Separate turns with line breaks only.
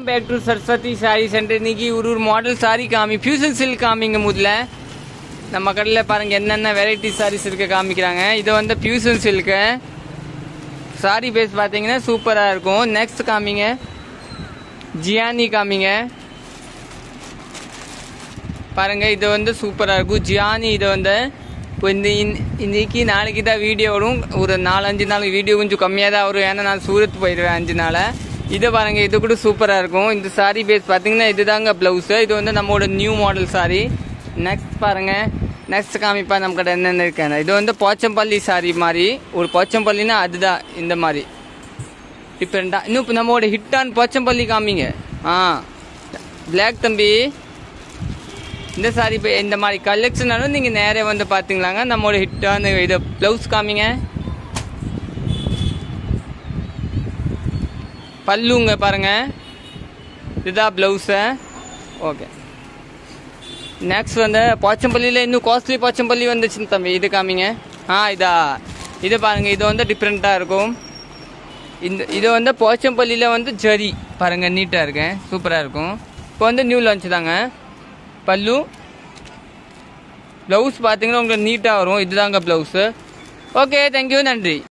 Back to Saraswati sari centre. இன்னைக்கு ஒரு model sari காமி ஃபியூசன் சில்க் காமிங்க. முதல்ல நம்ம கடையில் பாருங்கள் என்னென்ன வெரைட்டி சாரீஸ் இருக்க காமிக்கிறாங்க. இது வந்து ஃபியூசன் சில்க்கு சாரி பேஸ் பார்த்தீங்கன்னா சூப்பராக இருக்கும். நெக்ஸ்ட் காமிங்க ஜியானி காமிங்க. பாருங்கள் இது வந்து சூப்பராக இருக்கும் ஜியானி. இது வந்து இப்போ இன்னைக்கு நாளைக்கு தான் வீடியோ வரும். ஒரு 4-5 நாள் வீடியோ கொஞ்சம் கம்மியாக தான் வரும். ஏன்னா நான் சூரத் போயிடுவேன் 5 நாள். இதை பாருங்கள் இது கூட சூப்பராக இருக்கும். இந்த சாரீ பேஸ் பார்த்தீங்கன்னா இது தாங்க ப்ளவுஸு. இது வந்து நம்மளோட நியூ மாடல் சாரீ. நெக்ஸ்ட் பாருங்கள் நெக்ஸ்ட் காமிப்பா நம்ம கடை என்னென்ன இருக்கேன். இது வந்து போச்சம்பள்ளி சாரீ மாதிரி. ஒரு போச்சம்பள்ளினா அதுதான் இந்த மாதிரி டிஃப்ரெண்ட்டாக. இன்னும் இப்போ நம்மளோட ஹிட்டான் போச்சம்பள்ளி காமிங்க. பிளாக் தம்பி இந்த சாரி இந்த மாதிரி கலெக்ஷனாலும் நீங்கள் நேரே வந்து பார்த்தீங்களாங்க. நம்மளோட ஹிட்டான இது ப்ளவுஸ் காமிங்க. பல்லுங்க பாருங்கள் இதுதான் ப்ளவுஸு. ஓகே நெக்ஸ்ட் வந்து போச்சம்பள்ளியில் இன்னும் காஸ்ட்லி போச்சம்பள்ளி வந்துச்சுன்னு தம்பி. இது காமிங்க. இது பாருங்கள் இது வந்து டிஃப்ரெண்ட்டாக இருக்கும். இது வந்து போச்சம்பள்ளியில் வந்து ஜரி பாருங்கள் நீட்டாக இருக்கேன் சூப்பராக இருக்கும். இப்போ வந்து நியூ லான்ச் தாங்க. பல்லு ப்ளவுஸ் பார்த்தீங்கன்னா உங்களுக்கு நீட்டாக வரும். இதுதாங்க ப்ளவுஸு. ஓகே தேங்க்யூ நன்றி.